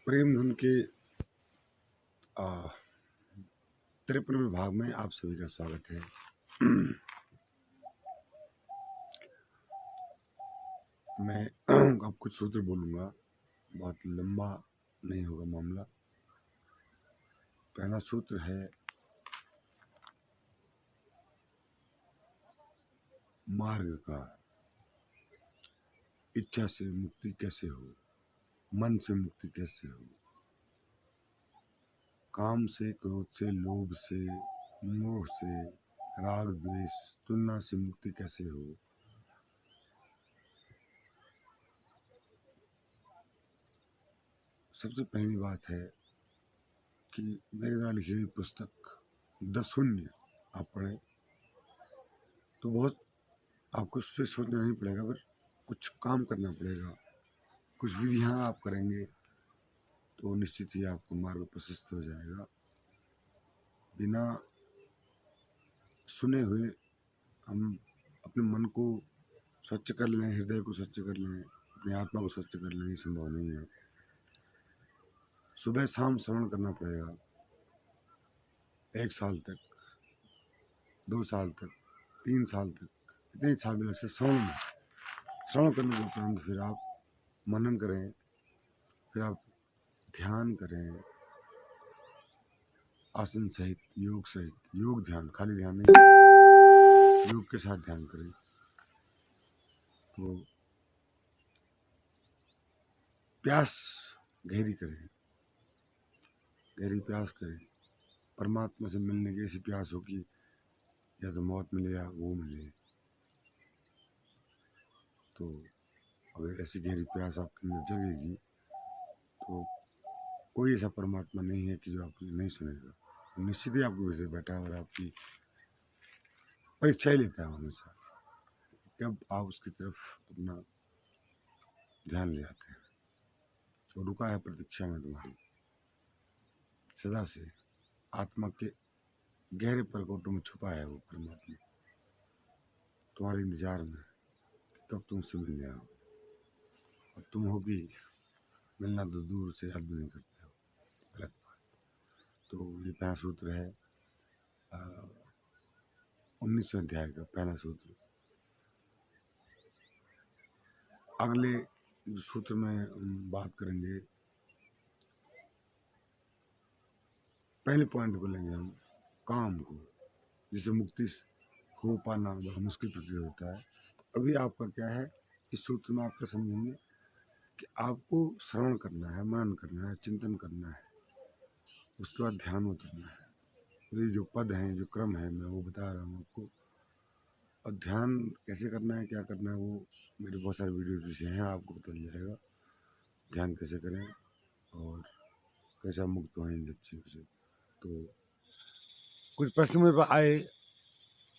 प्रेम धुन के 53वें भाग में आप सभी का स्वागत है। मैं अब कुछ सूत्र बोलूँगा, बहुत लंबा नहीं होगा मामला। पहला सूत्र है मार्ग का। इच्छा से मुक्ति कैसे हो, मन से मुक्ति कैसे हो, काम से, क्रोध से, लोभ से, मोह से, राग द्वेष, तुलना से मुक्ति कैसे हो। सबसे पहली बात है कि मेरे द्वारा लिखी हुई पुस्तक 10 शून्य आप पढ़ें तो बहुत आपको उस पर सोचना नहीं पड़ेगा, पर कुछ काम करना पड़ेगा, कुछ विधियां आप करेंगे तो निश्चित ही आपको मार्ग प्रशस्त हो जाएगा। बिना सुने हुए हम अपने मन को स्वच्छ कर लें, हृदय को स्वच्छ कर लें, अपनी आत्मा को स्वच्छ कर लें, ये संभव नहीं है। सुबह शाम श्रवण करना पड़ेगा, 1 साल तक, 2 साल तक, 3 साल तक, इतने साल भी लगते श्रवण करने के उपरांत फिर आप मनन करें, फिर आप ध्यान करें, आसन सहित, योग सहित, योग ध्यान, खाली ध्यान नहीं, योग के साथ ध्यान करें। तो प्यास गहरी करें, गहरी प्यास करें, परमात्मा से मिलने की ऐसी प्यास हो कि या तो मौत मिले या वो मिले। तो अगर ऐसी गहरी प्यास आपके अंदर जगेगी तो कोई ऐसा परमात्मा नहीं है कि जो आपकी नहीं सुनेगा। निश्चित ही आपके पीछे बैठा है और आपकी परीक्षा ही लेता है हमेशा, जब आप उसकी तरफ अपना ध्यान ले आते हैं। तो रुका है प्रतीक्षा में तुम्हारी, सदा से आत्मा के गहरे परकोटों में छुपा है वो परमात्मा, तुम्हारे इंतजार में कब तुमसे मिल जाओ। और तुम हो भी मिलना तो दूर से, हद नहीं करते हो, गलत बात। तो ये पहला सूत्र है 19वें अध्याय का पहला सूत्र। अगले जो सूत्र में हम बात करेंगे, पहले पॉइंट को लेंगे हम काम को, जिसे मुक्ति हो पाना बड़ा मुश्किल प्रतीत होता है। अभी आपका क्या है, इस सूत्र में आपका समझेंगे कि आपको श्रवण करना है, मनन करना है, चिंतन करना है, उसके बाद ध्यान उतरना है। तो ये जो पद हैं, जो क्रम है, मैं वो बता रहा हूँ आपको। और ध्यान कैसे करना है, क्या करना है, वो मेरे बहुत सारे वीडियो पीछे हैं, आपको पता चल जाएगा ध्यान कैसे करें और कैसा मुक्त हों इन चीज़ों से। तो कुछ प्रश्न मेरे पास आए,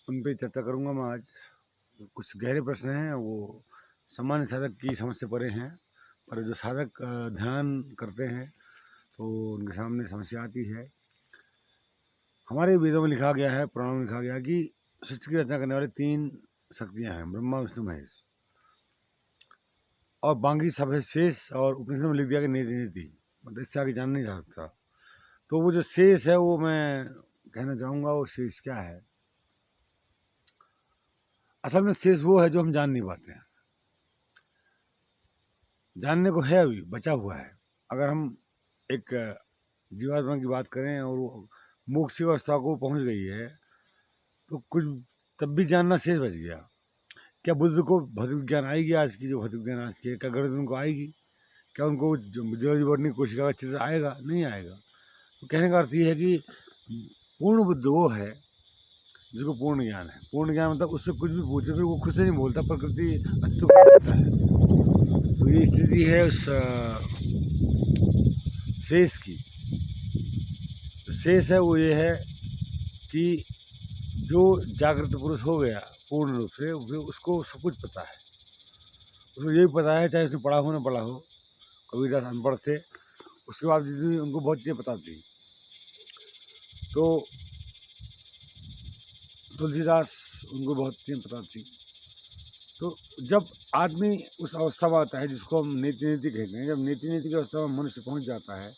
उन पर चर्चा करूँगा मैं आज। कुछ गहरे प्रश्न हैं, वो सामान्य साधक की समझ से परे हैं, पर जो साधक ध्यान करते हैं तो उनके सामने समस्या आती है। हमारे वेदों में लिखा गया है, पुराणों में लिखा गया है कि सृष्टि की रचना करने वाली 3 शक्तियाँ हैं, ब्रह्मा, विष्णु, महेश, और बाकी सब है शेष। और उपनिषद में लिख दिया कि नीति, मतलब इससे आगे जान नहीं जा सकता। तो वो जो शेष है वो मैं कहना चाहूँगा, वो शेष क्या है। असल में शेष वो है जो हम जान नहीं पाते हैं, जानने को है अभी बचा हुआ है। अगर हम एक जीवात्मा की बात करें और वो मोक्ष की अवस्था को पहुंच गई है तो कुछ तब भी जानना शेष बच गया। क्या बुद्ध को भौतिक विज्ञान आएगी, आज की जो भौतिक विज्ञान आज की है, क्या गणित उनको आएगी, क्या उनको जियोलॉजी बॉटनी कोशिका का चित्र आएगा, नहीं आएगा। तो कहने का अर्थ ये है कि पूर्ण बुद्ध वो है जिसको पूर्ण ज्ञान है। पूर्ण ज्ञान मतलब उससे कुछ भी पूछे फिर वो खुद से नहीं बोलता, प्रकृति अस्तित्व करता है। तो ये स्थिति है उस शेष की। तो शेष है वो ये है कि जो जागृत पुरुष हो गया पूर्ण रूप से, उसको सब कुछ पता है, उसको यही पता है, चाहे उसने पढ़ा हो ना पढ़ा हो। कबीरदास अनपढ़ थे, उसके बाद भी उनको बहुत चीज़ें पता थी। तो तुलसीदास, उनको बहुत चीज़ें पता थी। तो जब आदमी उस अवस्था में आता है जिसको हम नीति नीति कहते हैं, जब नीति नीति की अवस्था में मनुष्य पहुंच जाता है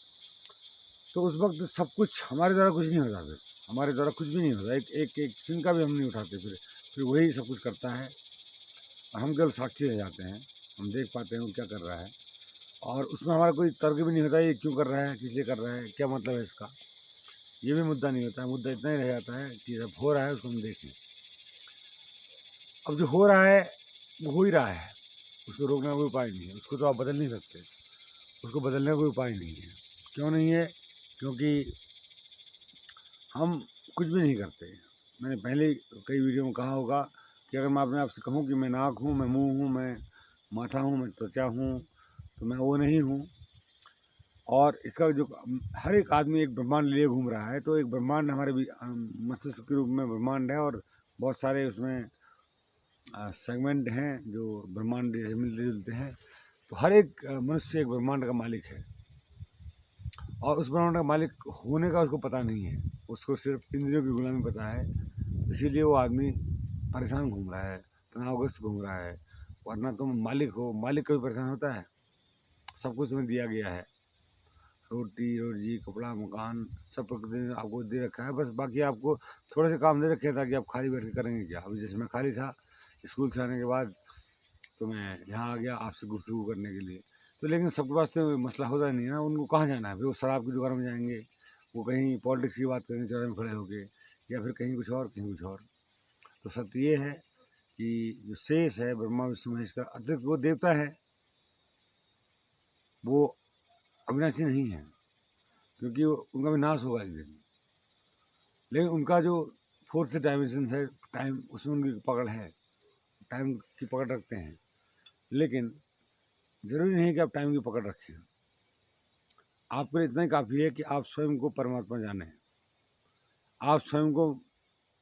तो उस वक्त सब कुछ हमारे द्वारा कुछ नहीं होता, फिर हमारे द्वारा कुछ भी नहीं होता, एक एक एक चिन्ह का भी हम नहीं उठाते, फिर वही सब कुछ करता है और हम केवल साक्षी रह जाते हैं। हम देख पाते हैं वो क्या कर रहा है और उसमें हमारा कोई तर्क भी नहीं होता ये क्यों कर रहा है, किस लिए कर रहा है, क्या मतलब है इसका, ये भी मुद्दा नहीं होता है। मुद्दा इतना ही रह जाता है कि जब हो रहा है उसको हम देखें। अब जो हो रहा है वो हो ही रहा है, उसको रोकने का कोई उपाय नहीं है, उसको तो आप बदल नहीं सकते, उसको बदलने का कोई उपाय नहीं है। क्यों नहीं है? क्योंकि हम कुछ भी नहीं करते। मैंने पहले कई वीडियो में कहा होगा कि अगर मैं अपने आप से कहूँ कि मैं नाक हूँ, मैं मुंह हूँ, मैं माथा हूँ, मैं त्वचा हूँ, तो मैं वो नहीं हूँ। और इसका जो हर एक आदमी एक ब्रह्मांड लिए घूम रहा है, तो एक ब्रह्मांड हमारे मस्तिष्क के रूप में ब्रह्मांड है और बहुत सारे उसमें सेगमेंट हैं जो ब्रह्मांड जैसे मिलते जुलते हैं। तो हर एक मनुष्य एक ब्रह्मांड का मालिक है और उस ब्रह्मांड का मालिक होने का उसको पता नहीं है, उसको सिर्फ इंद्रियों की गुलामी पता है। इसीलिए वो आदमी परेशान घूम रहा है, तनावग्रस्त घूम रहा है। वरना तुम मालिक हो, मालिक कभी परेशान होता है? सब कुछ तुम्हें दिया गया है, रोटी रोजी कपड़ा मकान सब प्रकृति ने आपको दे रखा है, बस बाकी आपको थोड़े से काम दे रखे हैं ताकि आप खाली बैठ के करेंगे क्या। अभी जैसे मैं खाली था स्कूल से आने के बाद, तो मैं यहाँ आ गया आपसे गुफ्तगू करने के लिए। तो लेकिन सबके पास तो मसला होता नहीं है ना, उनको कहाँ जाना है, फिर वो शराब की दुकान में जाएंगे, वो कहीं पॉलिटिक्स की बात करेंगे चौराहे में खड़े होके, या फिर कहीं कुछ और कहीं कुछ और। तो सत्य ये है कि जो शेष है ब्रह्मा विष्णु महेश का अतिरिक्त वो देवता है, वो अविनाशी नहीं है, क्योंकि उनका भी नाश होगा एक दिन। लेकिन उनका जो फोर्थ डायमेंशन है टाइम, उसमें उनकी पकड़ है, टाइम की पकड़ रखते हैं। लेकिन ज़रूरी नहीं कि आप टाइम की पकड़ रखें, आपके लिए इतना ही काफ़ी है कि आप स्वयं को परमात्मा जानें, आप स्वयं को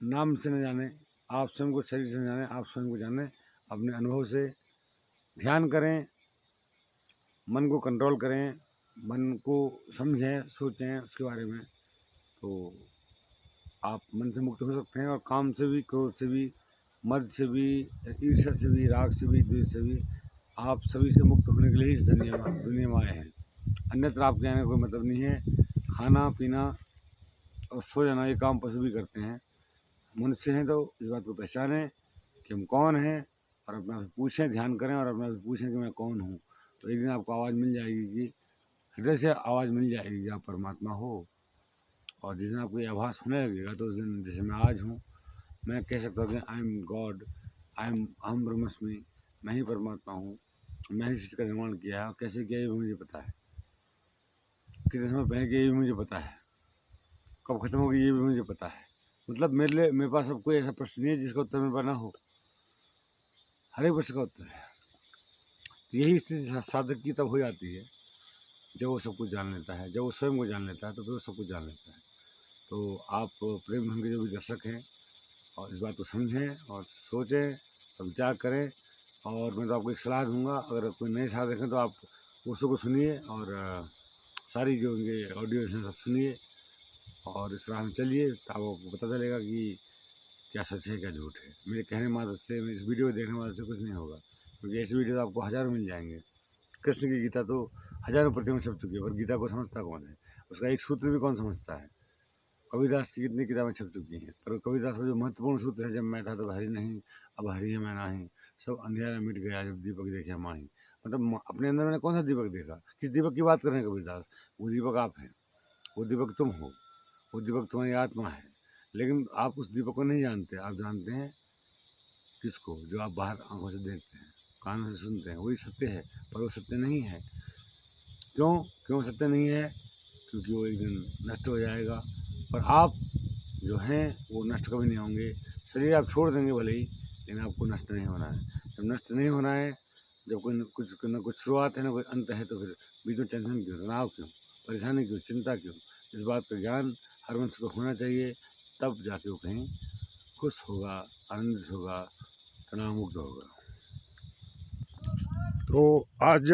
नाम से न जानें, आप स्वयं को शरीर से न जानें, आप स्वयं को जानें अपने अनुभव से। ध्यान करें, मन को कंट्रोल करें, मन को समझें सोचें उसके बारे में, तो आप मन से मुक्त हो सकते हैं। और काम से भी, क्रोध से भी, मद से भी, ईर्ष्या से भी, राग से भी, द्वेष से भी, आप सभी से मुक्त होने के लिए इस दुनिया में आए हैं। अन्यत्र आपके आने का कोई मतलब नहीं है। खाना पीना और सो जाना ये काम पशु भी करते हैं। मनुष्य हैं तो इस बात को पहचानें कि हम कौन हैं और अपने आप से पूछें, ध्यान करें और अपने आप से पूछें कि मैं कौन हूँ। तो एक दिन आपको आवाज़ मिल जाएगी कि हृदय से आवाज़ मिल जाएगी कि आप परमात्मा हो। और जिस दिन आपको ये आभास होने लगेगा तो उस दिन, जैसे मैं आज हूँ, मैं कह सकता हूँ कि आई एम गॉड, हम ब्रह्मस्मि, मैं ही परमात्मा हूँ, मैंने सृष्टि का निर्माण किया है। और कैसे किया ये भी मुझे पता है, कितने समय पहले किया ये भी मुझे पता है, कब खत्म होगी ये भी मुझे पता है। मतलब मेरे पास अब कोई ऐसा प्रश्न नहीं है जिसका उत्तर मेरे पास ना हो, हर एक प्रश्न का उत्तर है। तो यही स्थिति साधक की तब हो जाती है जब वो सब कुछ जान लेता है, जब वो स्वयं को जान लेता है तो फिर वो सब कुछ जान लेता है। तो आप प्रेम धन के जो भी दर्शक हैं और इस बात को समझें और सोचें और विचार करें। और मैं तो आपको एक सलाह दूंगा, अगर कोई नए साधक हैं तो आप उसको को सुनिए और सारी जो उनके ऑडियो हैं सब सुनिए और इस राह में चलिए, तो आपको पता चलेगा कि क्या सच है क्या झूठ है। मेरे कहने मात्र से, इस वीडियो को देखने मात्र से कुछ नहीं होगा, क्योंकि ऐसे वीडियो तो आपको हज़ारों मिल जाएंगे। कृष्ण की गीता तो हज़ारों प्रतियों में छप चुकी है, पर गीता को समझता कौन है, उसका एक सूत्र भी कौन समझता है। कबीरदास की कितनी किताबें छप चुकी हैं, पर कबीरदास का जो महत्वपूर्ण सूत्र है, जब मैं था तो हरि नहीं, अब हरि है मैं नाही, सब अंधेरा मिट गया जब दीपक देखे माही। मतलब अपने अंदर मैंने कौन सा दीपक देखा, किस दीपक की बात कर रहे हैं कबीरदास? वो दीपक आप हैं, वो दीपक तुम हो, वो दीपक तुम्हारी आत्मा है। लेकिन आप उस दीपक को नहीं जानते, आप जानते हैं किसको? जो आप बाहर आंखों से देखते हैं, कानों से सुनते हैं, वही सत्य है, पर वो सत्य नहीं है। क्यों सत्य नहीं है? क्योंकि वो एक दिन नष्ट हो जाएगा, पर आप जो हैं वो नष्ट कभी नहीं होंगे। शरीर आप छोड़ देंगे भले ही, लेकिन आपको नष्ट नहीं होना है। जब नष्ट नहीं होना है, जब कोई न कुछ शुरुआत है, न कोई अंत है, तो फिर बीच में टेंशन क्यों, तनाव क्यों, परेशानी क्यों, चिंता क्यों? इस बात का ज्ञान हर मनुष्य को होना चाहिए, तब जाके वो कहीं खुश होगा, आनंदित होगा, तनाव मुक्त होगा। तो आज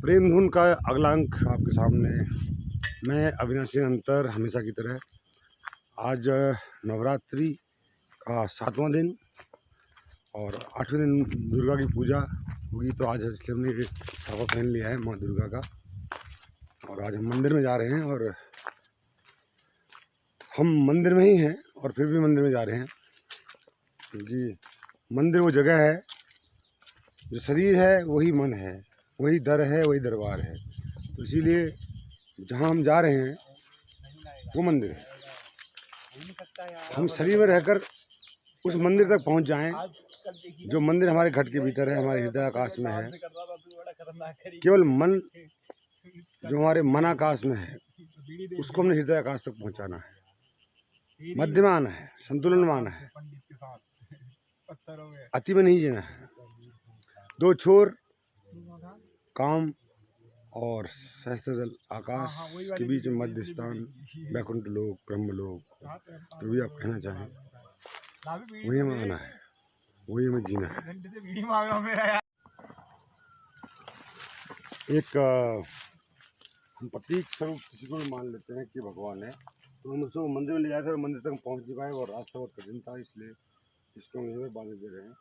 प्रेम धुन का अगला अंक आपके सामने, मैं अविनाशी अंतर हमेशा की तरह। आज नवरात्रि का 7वां दिन और 8वें दिन दुर्गा की पूजा होगी। तो आज इसलिए हमने ये साफा पहन लिया है माँ दुर्गा का, और आज हम मंदिर में जा रहे हैं। और हम मंदिर में ही हैं और फिर भी मंदिर में जा रहे हैं, क्योंकि मंदिर वो जगह है, जो शरीर है वही मन है, वही दर है, वही दरबार है। तो इसीलिए जहाँ हम जा रहे हैं वो मंदिर है। हम शरीर में रहकर उस मंदिर तक पहुँच जाएं, जो मंदिर हमारे घट के भीतर है, हमारे हृदय आकाश में है। केवल मन जो हमारे मन आकाश में है, उसको हमने हृदय आकाश तक पहुँचाना है, मध्य में आना है, संतुलन में आना है, अति में नहीं जीना है। दो छोर काम और सहस्त्रदल आकाश के बीच में मध्य स्थान वैकुंठ लोक, ब्रह्म लोक, जो भी आप कहना चाहें, वही हमें आना है, वही हमें जीना है। एक हम प्रतीक स्वरूप किसी को भी मान लेते हैं कि भगवान है, तो हम उसको मंदिर में ले जाकर मंदिर तक पहुंच नहीं पाए और रास्ता बहुत कठिन था, इसलिए इसको हम यहीं पर बांध दे रहे हैं।